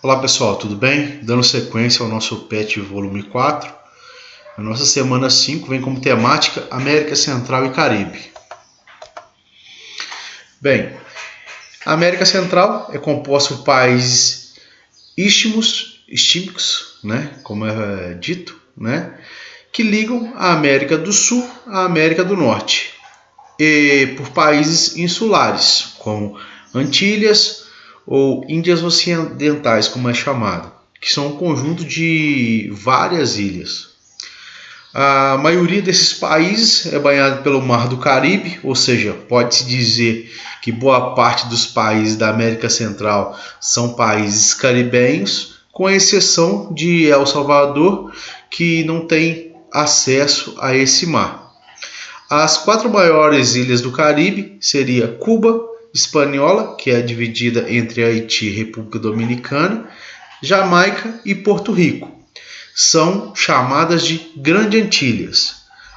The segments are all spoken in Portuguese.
Olá pessoal, tudo bem? Dando sequência ao nosso PET volume 4, a nossa semana 5 vem como temática América Central e Caribe. Bem, a América Central é composta por países istmicos, como é dito, que ligam a América do Sul à América do Norte, e por países insulares, como Antilhas ou Índias Ocidentais, como é chamado, que são um conjunto de várias ilhas. A maioria desses países é banhada pelo Mar do Caribe, ou seja, pode-se dizer que boa parte dos países da América Central são países caribenhos, com exceção de El Salvador, que não tem acesso a esse mar. As 4 maiores ilhas do Caribe seria Cuba, Hispaniola, que é dividida entre Haiti e República Dominicana, Jamaica e Porto Rico. São chamadas de Grandes Antilhas.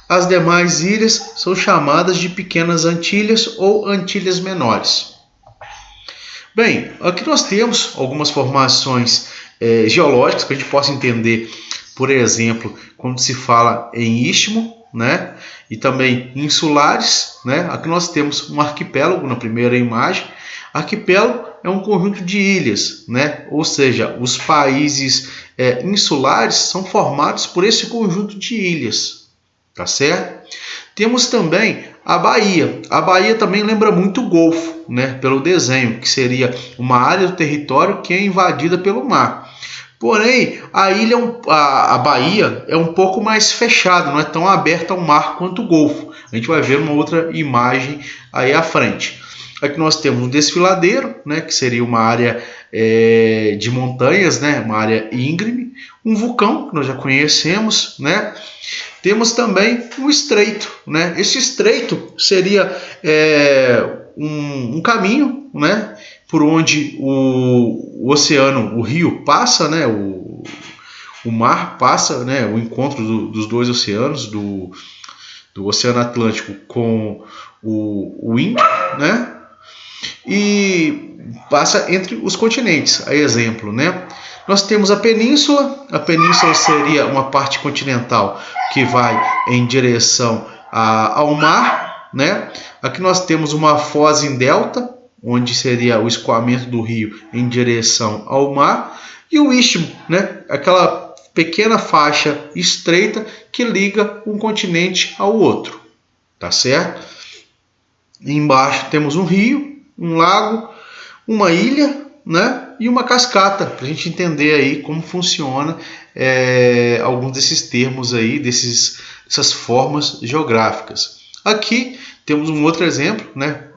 As demais ilhas são chamadas de Pequenas Antilhas ou Antilhas Menores. Bem, aqui nós temos algumas formações geológicas que a gente possa entender, por exemplo, quando se fala em istmo, e também insulares, Aqui nós temos um arquipélago na primeira imagem. Arquipélago é um conjunto de ilhas, Ou seja, os países insulares são formados por esse conjunto de ilhas, tá certo? Temos também a Bahia. A Bahia também lembra muito o Golfo, pelo desenho, que seria uma área do território que é invadida pelo mar. Porém, a Bahia é um pouco mais fechada, não é tão aberta ao mar quanto o Golfo. A gente vai ver uma outra imagem aí à frente. Aqui nós temos um desfiladeiro, que seria uma área de montanhas, uma área íngreme. Um vulcão, que nós já conhecemos, Temos também um estreito, Esse estreito seria um caminho, por onde o oceano, o rio passa, o mar passa, o encontro dos dois oceanos, do Oceano Atlântico com o Índico, e passa entre os continentes, a exemplo, Nós temos a península seria uma parte continental que vai em direção ao mar, Aqui nós temos uma foz em delta, onde seria o escoamento do rio em direção ao mar, e o istmo, aquela pequena faixa estreita que liga um continente ao outro, tá certo? Embaixo temos um rio, um lago, uma ilha, e uma cascata, para a gente entender aí como funciona alguns desses termos aí, dessas formas geográficas. Aqui temos um outro exemplo,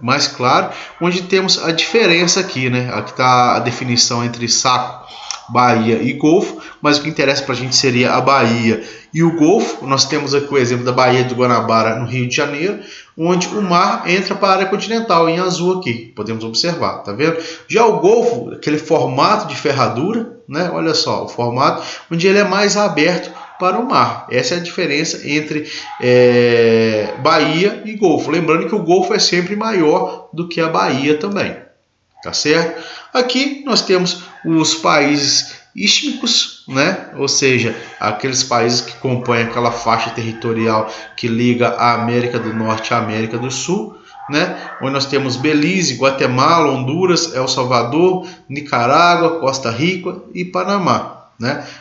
mais claro, onde temos a diferença aqui, Aqui está a definição entre saco, baía e golfo, mas o que interessa para a gente seria a baía e o golfo. Nós temos aqui o exemplo da Baía de Guanabara, no Rio de Janeiro, onde o mar entra para a área continental, em azul aqui, podemos observar, tá vendo? Já o golfo, aquele formato de ferradura, olha só, o formato onde ele é mais aberto para o mar. Essa é a diferença entre baía e golfo. Lembrando que o golfo é sempre maior do que a baía também, tá certo? Aqui nós temos os países istmicos, ou seja, aqueles países que compõem aquela faixa territorial que liga a América do Norte à América do Sul, onde nós temos Belize, Guatemala, Honduras, El Salvador, Nicarágua, Costa Rica e Panamá.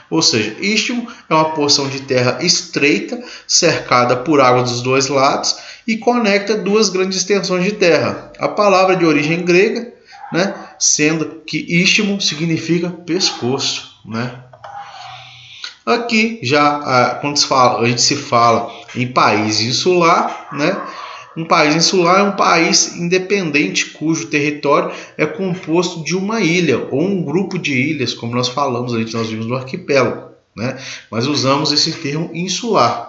Ou seja, istmo é uma porção de terra estreita, cercada por água dos dois lados e conecta duas grandes extensões de terra. A palavra de origem grega, sendo que istmo significa pescoço. Aqui já quando a gente se fala em país insular, um país insular é um país independente cujo território é composto de uma ilha ou um grupo de ilhas, como nós falamos, nós vimos no arquipélago, mas usamos esse termo insular.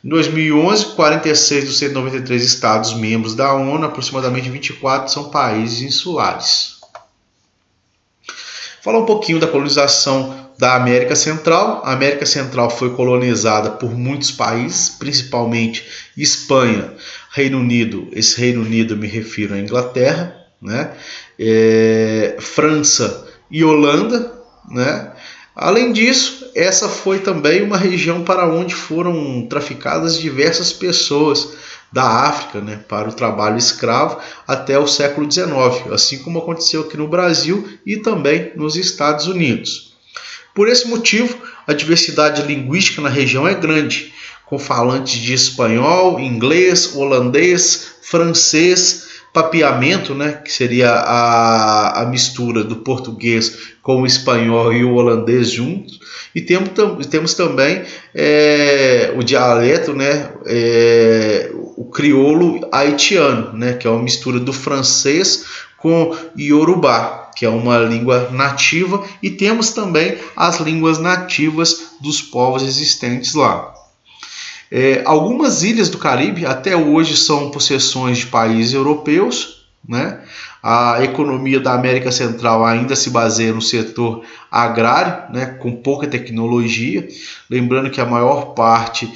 Em 2011, 46 dos 193 estados membros da ONU, aproximadamente 24 são países insulares. Falar um pouquinho da colonização da América Central. A América Central foi colonizada por muitos países, principalmente Espanha, Reino Unido. Esse Reino Unido me refiro à Inglaterra, França e Holanda, né? Além disso, essa foi também uma região para onde foram traficadas diversas pessoas da África, né, para o trabalho escravo até o século XIX, assim como aconteceu aqui no Brasil e também nos Estados Unidos. Por esse motivo, a diversidade linguística na região é grande, com falantes de espanhol, inglês, holandês, francês, papiamento, né, que seria a mistura do português com o espanhol e o holandês juntos, e temos também o dialeto, né, o crioulo haitiano, né, que é uma mistura do francês com iorubá, que é uma língua nativa, e temos também as línguas nativas dos povos existentes lá. Algumas ilhas do Caribe até hoje são possessões de países europeus, né? A economia da América Central ainda se baseia no setor agrário, né, com pouca tecnologia. Lembrando que a maior parte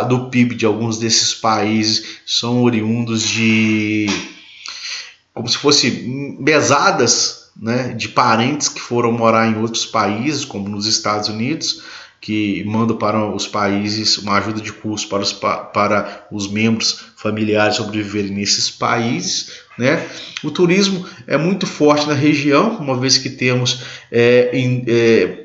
do PIB de alguns desses países são oriundos de, como se fosse mesadas, né, de parentes que foram morar em outros países, como nos Estados Unidos, que mandam para os países uma ajuda de custo para os membros familiares sobreviverem nesses países, né? O turismo é muito forte na região, uma vez que temos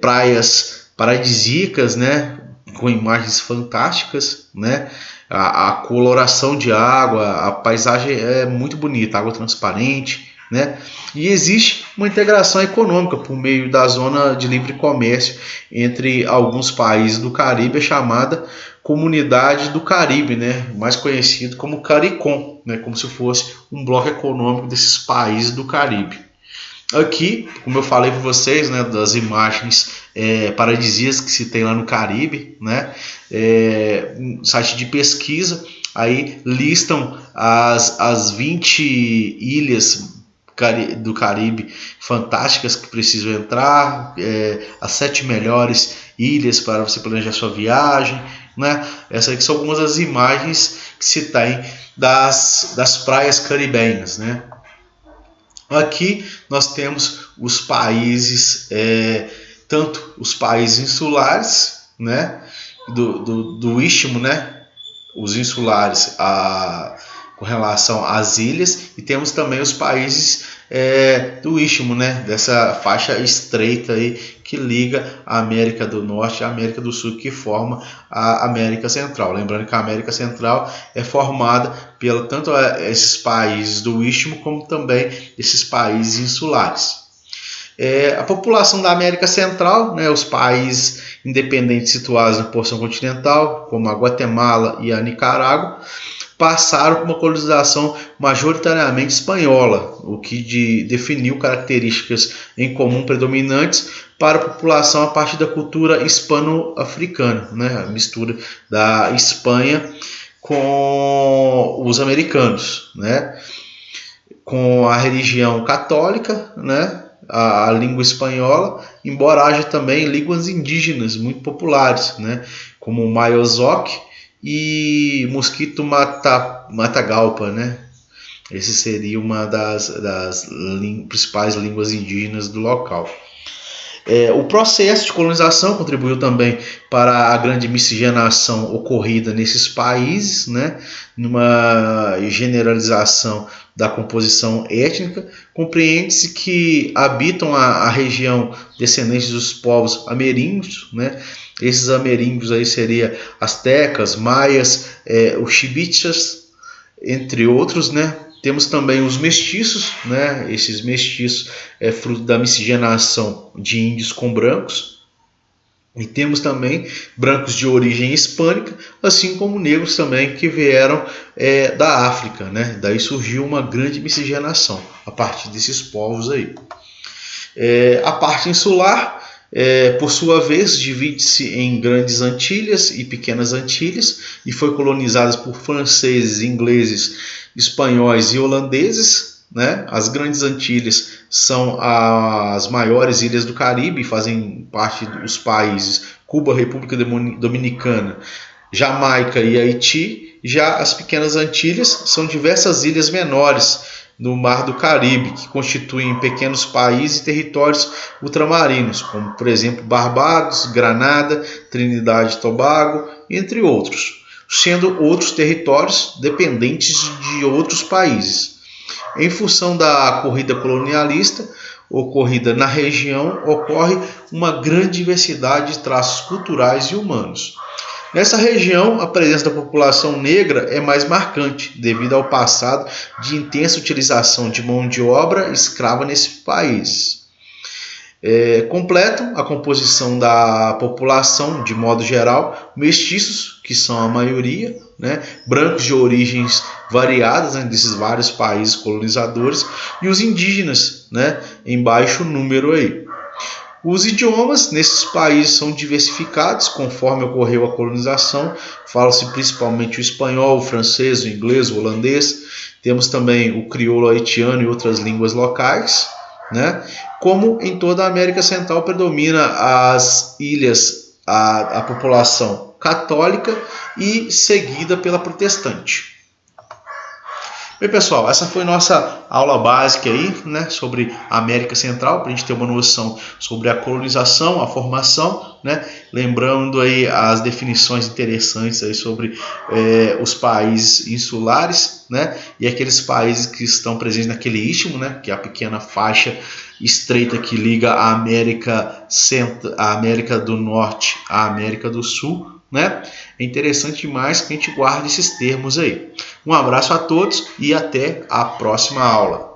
praias paradisíacas, né, com imagens fantásticas, né? A coloração de água, a paisagem é muito bonita, água transparente, né? E existe uma integração econômica por meio da zona de livre comércio entre alguns países do Caribe, chamada Comunidade do Caribe, né? Mais conhecido como CARICOM, né? Como se fosse um bloco econômico desses países do Caribe. Aqui, como eu falei para vocês, né, das imagens paradisíacas que se tem lá no Caribe, né, um site de pesquisa, aí listam as 20 ilhas do Caribe fantásticas que precisam entrar, as 7 melhores ilhas para você planejar sua viagem, né? Essas aqui são algumas das imagens que se tem das praias caribenhas, né? Aqui nós temos os países, tanto os países insulares, né, do istmo, né, os insulares com relação às ilhas, e temos também os países do istmo, né, dessa faixa estreita aí que liga a América do Norte e a América do Sul, que forma a América Central. Lembrando que a América Central é formada pelo tanto esses países do istmo como também esses países insulares. A população da América Central, né, os países independentes situados na porção continental, como a Guatemala e a Nicarágua, passaram por uma colonização majoritariamente espanhola, o que definiu características em comum predominantes para a população a partir da cultura hispano-africana, né, a mistura da Espanha com os americanos, né, com a religião católica, né, a língua espanhola, embora haja também línguas indígenas muito populares, né, como o Mayozoc e Mosquito Matagalpa, né? Esse seria uma das principais línguas indígenas do local. O processo de colonização contribuiu também para a grande miscigenação ocorrida nesses países, né? Numa generalização da composição étnica. Compreende-se que habitam a região descendentes dos povos ameríndios, né? Esses ameríndios aí seriam astecas, maias, os chibichas, entre outros, né? Temos também os mestiços, né? Esses mestiços é fruto da miscigenação de índios com brancos. E temos também brancos de origem hispânica, assim como negros também que vieram da África, né? Daí surgiu uma grande miscigenação a partir desses povos aí. A parte insular, por sua vez, divide-se em Grandes Antilhas e Pequenas Antilhas e foi colonizada por franceses, ingleses, espanhóis e holandeses, né? As Grandes Antilhas são as maiores ilhas do Caribe, fazem parte dos países Cuba, República Dominicana, Jamaica e Haiti. Já as Pequenas Antilhas são diversas ilhas menores no Mar do Caribe, que constituem pequenos países e territórios ultramarinos, como, por exemplo, Barbados, Granada, Trinidade e Tobago, entre outros, sendo outros territórios dependentes de outros países. Em função da corrida colonialista ocorrida na região, ocorre uma grande diversidade de traços culturais e humanos. Nessa região, a presença da população negra é mais marcante, devido ao passado de intensa utilização de mão de obra escrava nesse país. Completam a composição da população, de modo geral, mestiços, que são a maioria, né, brancos de origens variadas, né, desses vários países colonizadores, e os indígenas, né, em baixo número aí. Os idiomas nesses países são diversificados conforme ocorreu a colonização. Fala-se principalmente o espanhol, o francês, o inglês, o holandês. Temos também o crioulo haitiano e outras línguas locais, né? Como em toda a América Central predomina as ilhas, a população católica e seguida pela protestante. Bem, pessoal, essa foi nossa aula básica aí, né, sobre a América Central, para a gente ter uma noção sobre a colonização, a formação, né, lembrando aí as definições interessantes aí sobre os países insulares, né, e aqueles países que estão presentes naquele istmo, né, que é a pequena faixa estreita que liga a América do Norte à América do Sul, né? É interessante demais que a gente guarde esses termos aí. Um abraço a todos e até a próxima aula.